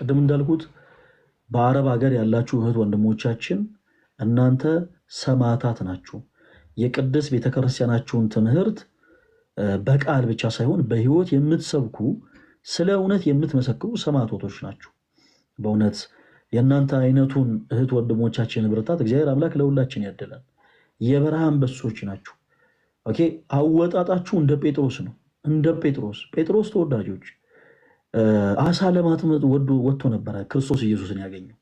ቅድም እንዳልኩት በአረብ ሀገር ያላችሁ እህት ወንድሞቻችን እናንተ ሰማዕታት ናችሁ። የቅድስት ቤተክርስቲያናችሁን ትምህርት በቃል ብቻ ሳይሆን በህይወት የምትሰብኩ ስለ እውነት የምትመሰክሩ ሰማዕታቶች ናችሁ። በእውነት የእናንተ አይነቱን እህት ወንድሞቻችን ብርታት እግዚአብሔር አምላክ ለሁላችን ያደለን። የበረሃ አንበሶች ናችሁ። ኦኬ አወጣጣችሁ እንደ ጴጥሮስ ነው። እንደ ጴጥሮስ ተወዳጆች አሳ ለማጥመድ ወጥቶ ነበረ ክርስቶስ ኢየሱስን ያገኘው።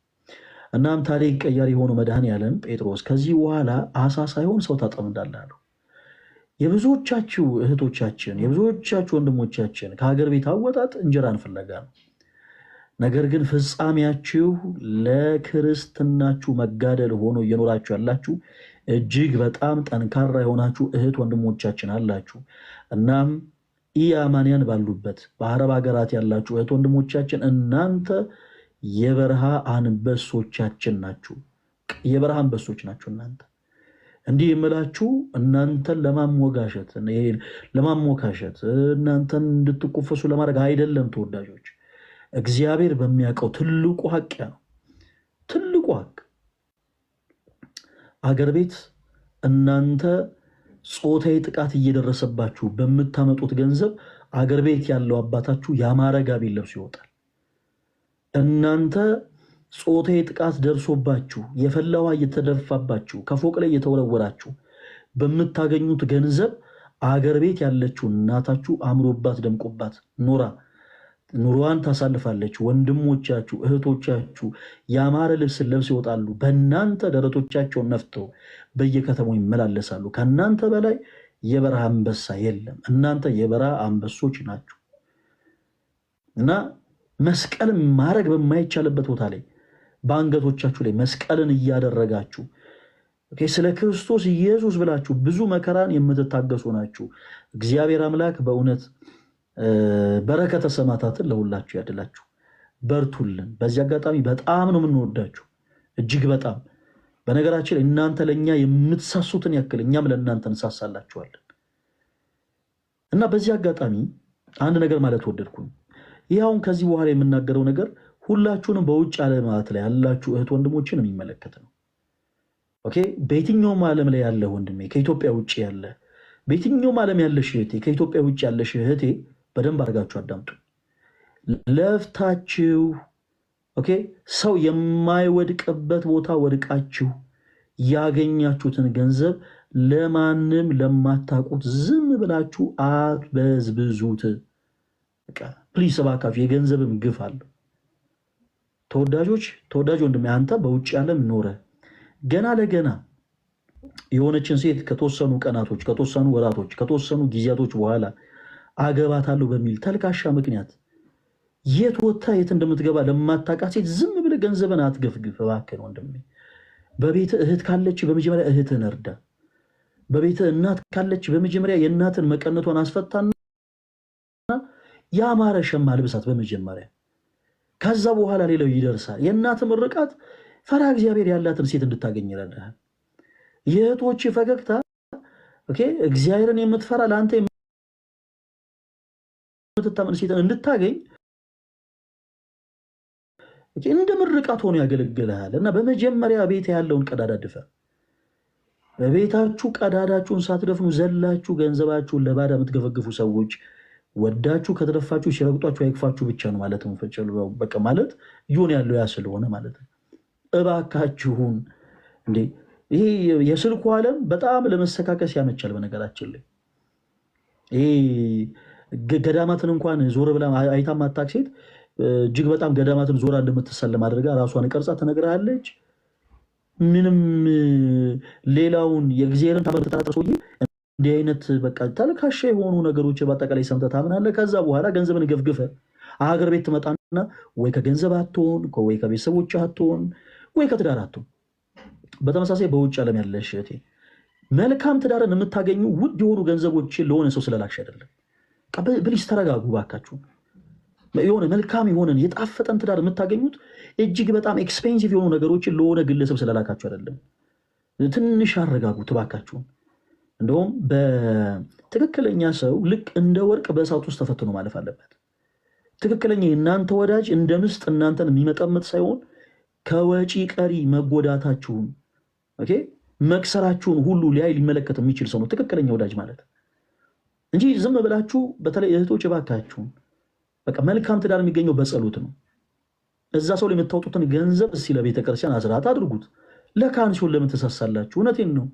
እናም ታሪክ ቀያሪ የሆነው መድኃኔዓለም ጴጥሮስ ከዚህ በኋላ አሳ ሳይሆን ሰው ታጠምዳለህ አለው። የብዙዎቻችሁ እህቶቻችን የብዙዎቻችሁ ወንድሞቻችን ከሀገር ቤት አወጣጥ እንጀራን ፍለጋ ነው። ነገር ግን ፍጻሜያችሁ ለክርስትናችሁ መጋደል ሆኖ እየኖራችሁ ያላችሁ እጅግ በጣም ጠንካራ የሆናችሁ እህት ወንድሞቻችን አላችሁ። እናም ኢአማንያን ባሉበት በአረብ ሀገራት ያላችሁ እህት ወንድሞቻችን እናንተ የበረሃ አንበሶቻችን ናችሁ። የበረሃ አንበሶች ናችሁ። እናንተ እንዲህ የምላችሁ እናንተን ለማሞካሸት እናንተን እንድትቆፈሱ ለማድረግ አይደለም ተወዳጆች። እግዚአብሔር በሚያውቀው ትልቁ ሀቅ ነው። ትልቁ ሀቅ አገር ቤት እናንተ ጾታዊ ጥቃት እየደረሰባችሁ በምታመጡት ገንዘብ አገር ቤት ያለው አባታችሁ ያማረ ጋቢ ለብሶ ይወጣል። እናንተ ጾታዊ ጥቃት ደርሶባችሁ የፈላ ውሃ እየተደፋባችሁ ከፎቅ ላይ እየተወረወራችሁ በምታገኙት ገንዘብ አገር ቤት ያለችው እናታችሁ አምሮባት ደምቆባት ኑሯን ታሳልፋለች። ወንድሞቻችሁ እህቶቻችሁ ያማረ ልብስ ለብሰው ይወጣሉ። በእናንተ ደረቶቻቸውን ነፍተው በየከተማው ይመላለሳሉ። ከእናንተ በላይ የበረሃ አንበሳ የለም። እናንተ የበረሃ አንበሶች ናችሁ እና መስቀልን ማድረግ በማይቻልበት ቦታ ላይ በአንገቶቻችሁ ላይ መስቀልን እያደረጋችሁ ስለ ክርስቶስ ኢየሱስ ብላችሁ ብዙ መከራን የምትታገሱ ናችሁ። እግዚአብሔር አምላክ በእውነት በረከተ ሰማዕታትን ለሁላችሁ ያድላችሁ። በርቱልን። በዚህ አጋጣሚ በጣም ነው የምንወዳችሁ እጅግ በጣም። በነገራችን ላይ እናንተ ለእኛ የምትሳሱትን ያክል እኛም ለእናንተ እንሳሳላችኋለን እና በዚህ አጋጣሚ አንድ ነገር ማለት ወደድኩኝ። ይህ አሁን ከዚህ በኋላ የምናገረው ነገር ሁላችሁንም በውጭ ዓለማት ላይ ያላችሁ እህት ወንድሞችን የሚመለከት ነው። ኦኬ በየትኛውም ዓለም ላይ ያለ ወንድሜ ከኢትዮጵያ ውጭ ያለ በየትኛውም ዓለም ያለሽ እህቴ ከኢትዮጵያ ውጭ ያለሽ እህቴ በደንብ አድርጋችሁ አዳምጡ። ለፍታችሁ ሰው የማይወድቅበት ቦታ ወድቃችሁ ያገኛችሁትን ገንዘብ ለማንም ለማታውቁት ዝም ብላችሁ አትበዝብዙት። ፕሊስ እባካችሁ፣ የገንዘብም ግፍ አለው። ተወዳጅ ወንድሜ አንተ በውጭ ዓለም ኖረ ገና ለገና የሆነችን ሴት ከተወሰኑ ቀናቶች ከተወሰኑ ወራቶች ከተወሰኑ ጊዜያቶች በኋላ አገባታለሁ በሚል ተልካሻ ምክንያት የት ወጥታ የት እንደምትገባ ለማታውቃት ሴት ዝም ብለህ ገንዘብን አትገፍግፍ እባክህ ወንድሜ። በቤት እህት ካለች በመጀመሪያ እህትን እርዳ። በቤት እናት ካለች በመጀመሪያ የእናትን መቀነቷን አስፈታና ያማረ ሸማ ልብሳት በመጀመሪያ። ከዛ በኋላ ሌላው ይደርሳል። የእናት ምርቃት ፈራ እግዚአብሔር ያላትን ሴት እንድታገኝ ይረዳሃል። የእህቶች ፈገግታ እግዚአብሔርን የምትፈራ ለአንተ የምትታመን ሴትን እንድታገኝ እንደ ምርቃት ሆኖ ያገለግልሃል። እና በመጀመሪያ ቤት ያለውን ቀዳዳ ድፈን። በቤታችሁ ቀዳዳችሁን ሳትደፍኑ ዘላችሁ ገንዘባችሁን ለባዳ የምትገፈግፉ ሰዎች ወዳችሁ ከተደፋችሁ ሲረግጧችሁ አይክፋችሁ ብቻ ነው ማለት ነው። በቃ ማለት ይሁን ያለው ያ ስለሆነ ማለት ነው። እባካችሁን እንዴ ይሄ የስልኩ ዓለም በጣም ለመሰካከስ ያመቻል። በነገራችን ላይ ይሄ ገዳማትን እንኳን ዞር ብላ አይታ ማታክ ሴት እጅግ በጣም ገዳማትን ዞራ እንደምትሰለም አድርጋ ራሷን ቀርጻ ትነግራለች። ምንም ሌላውን የእግዚአብሔርን ታምር ተጣጣ ሰውዬ እንዲህ አይነት በቃ ተልካሻ የሆኑ ነገሮች በአጠቃላይ ሰምተህ ታምናለህ። ከዛ በኋላ ገንዘብን ገፍግፈ አገር ቤት ትመጣና ወይ ከገንዘብ አትሆን ወይ ከቤተሰቦች አትሆን ወይ ከትዳር አትሆን። በተመሳሳይ በውጭ ዓለም ያለሽ እህቴ መልካም ትዳርን የምታገኙ ውድ የሆኑ ገንዘቦችን ለሆነ ሰው ስለላክሽ አይደለም። ብሊስ ተረጋጉ ባካችሁ። የሆነ መልካም የሆነን የጣፈጠን ትዳር የምታገኙት እጅግ በጣም ኤክስፔንሲቭ የሆኑ ነገሮችን ለሆነ ግለሰብ ስለላካችሁ አይደለም። ትንሽ አረጋጉት ባካችሁ። እንደውም በትክክለኛ ሰው ልክ እንደ ወርቅ በእሳት ውስጥ ተፈትኖ ማለፍ አለበት። ትክክለኛ የእናንተ ወዳጅ እንደ ምስጥ እናንተን የሚመጠምጥ ሳይሆን ከወጪ ቀሪ መጎዳታችሁን ኦኬ መክሰራችሁን ሁሉ ሊያይ ሊመለከት የሚችል ሰው ነው ትክክለኛ ወዳጅ ማለት እንጂ ዝም ብላችሁ በተለይ እህቶች እባካችሁን በቃ መልካም ትዳር የሚገኘው በጸሎት ነው። እዛ ሰው ላይ የምታወጡትን ገንዘብ እስቲ ለቤተክርስቲያን አስራት አድርጉት። ለካህን ሲሆን ለምን ተሳሳላችሁ? እውነቴን ነው።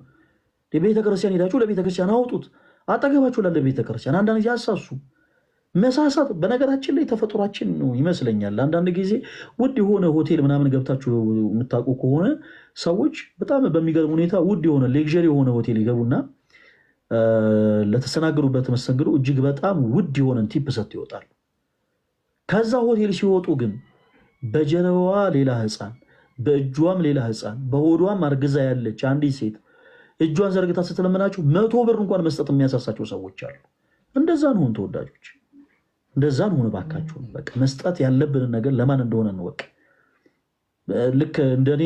ለቤተክርስቲያን ሄዳችሁ ለቤተክርስቲያን አውጡት። አጠገባችሁ ላለ ቤተክርስቲያን አንዳንድ ጊዜ አሳሱ። መሳሳት በነገራችን ላይ ተፈጥሯችን ነው ይመስለኛል። አንዳንድ ጊዜ ውድ የሆነ ሆቴል ምናምን ገብታችሁ የምታውቁ ከሆነ ሰዎች በጣም በሚገርም ሁኔታ ውድ የሆነ ሌክዠሪ የሆነ ሆቴል ይገቡና ለተሰናገዱበት መስተንግዶ እጅግ በጣም ውድ የሆነን ቲፕ ሰጥ ይወጣል። ከዛ ሆቴል ሲወጡ ግን በጀርባዋ ሌላ ህፃን፣ በእጇም ሌላ ህፃን፣ በሆዷም አርግዛ ያለች አንዲት ሴት እጇን ዘርግታ ስትለምናችሁ 100 ብር እንኳን መስጠት የሚያሳሳቸው ሰዎች አሉ። እንደዛ ነው ተወዳጆች፣ እንደዛ ነው ባካችሁ። በቃ መስጠት ያለብንን ነገር ለማን እንደሆነ እንወቅ። ልክ እንደኔ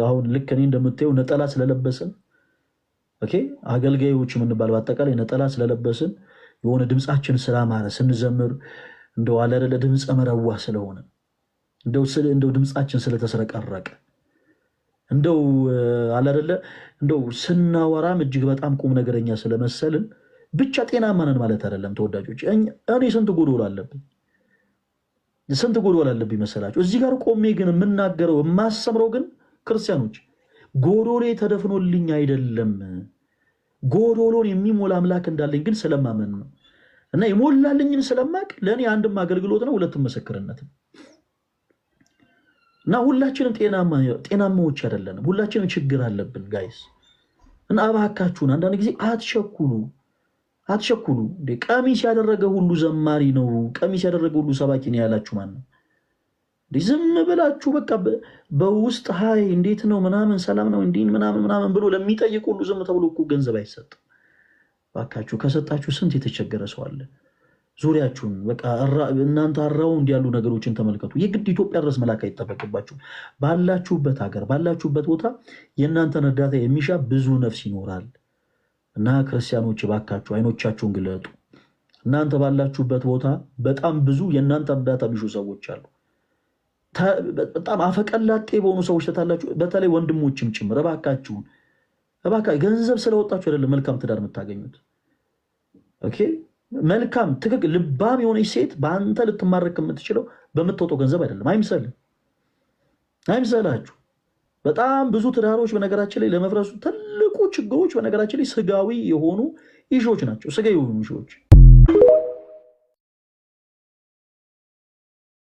አሁን ልክ እኔ እንደምታየው ነጠላ ስለለበስን ኦኬ አገልጋዮች የምንባል በአጠቃላይ ነጠላ ስለለበስን የሆነ ድምጻችን ስላማረ ስንዘምር እንደው አለረለ ድምጽ መረዋ ስለሆነ እንደው ድምጻችን ስለተሰረቀረቀ እንደው አለረለ እንደው ስናወራም እጅግ በጣም ቁም ነገረኛ ስለመሰልን ብቻ ጤናማ ነን ማለት አይደለም ተወዳጆች። እኔ ስንት ጎዶሎ አለብኝ መሰላችሁ። እዚህ ጋር ቆሜ ግን የምናገረው የማሰምረው ግን ክርስቲያኖች ጎዶሎ ተደፍኖልኝ አይደለም፣ ጎዶሎን የሚሞላ አምላክ እንዳለኝ ግን ስለማመን ነው። እና የሞላልኝን ስለማቅ ለእኔ አንድም አገልግሎት ነው፣ ሁለትም ምስክርነት ነው። እና ሁላችንም ጤናማዎች አይደለንም፣ ሁላችንም ችግር አለብን ጋይስ። እና እባካችሁን አንዳንድ ጊዜ አትቸኩሉ። ቀሚስ ያደረገ ሁሉ ዘማሪ ነው፣ ቀሚስ ያደረገ ሁሉ ሰባኪ ነው ያላችሁ ማን ነው? ዝም ብላችሁ በቃ በውስጥ ሀይ እንዴት ነው ምናምን ሰላም ነው እንዲህ ምናምን ብሎ ለሚጠይቅ ሁሉ ዝም ተብሎ እኮ ገንዘብ አይሰጥም። እባካችሁ ከሰጣችሁ ስንት የተቸገረ ሰው አለ ዙሪያችሁን። በቃ እናንተ አራውንድ ያሉ ነገሮችን ተመልከቱ። የግድ ኢትዮጵያ ድረስ መላክ አይጠበቅባችሁ። ባላችሁበት ሀገር ባላችሁበት ቦታ የእናንተን እርዳታ የሚሻ ብዙ ነፍስ ይኖራል። እና ክርስቲያኖች እባካችሁ አይኖቻችሁን ግለጡ። እናንተ ባላችሁበት ቦታ በጣም ብዙ የእናንተ እርዳታ ቢሹ ሰዎች አሉ። በጣም አፈቀላጤ በሆኑ ሰዎች ተታላችሁ፣ በተለይ ወንድሞችም ጭምር እባካችሁን ገንዘብ ስለወጣችሁ አይደለም መልካም ትዳር የምታገኙት። ኦኬ መልካም ትክክል ልባም የሆነች ሴት በአንተ ልትማረክ የምትችለው በምትወጣው ገንዘብ አይደለም። አይምሰላችሁ። በጣም ብዙ ትዳሮች በነገራችን ላይ ለመፍረሱ ትልቁ ችግሮች በነገራችን ላይ ስጋዊ የሆኑ ኢሾች ናቸው። ስጋ የሆኑ ኢሾች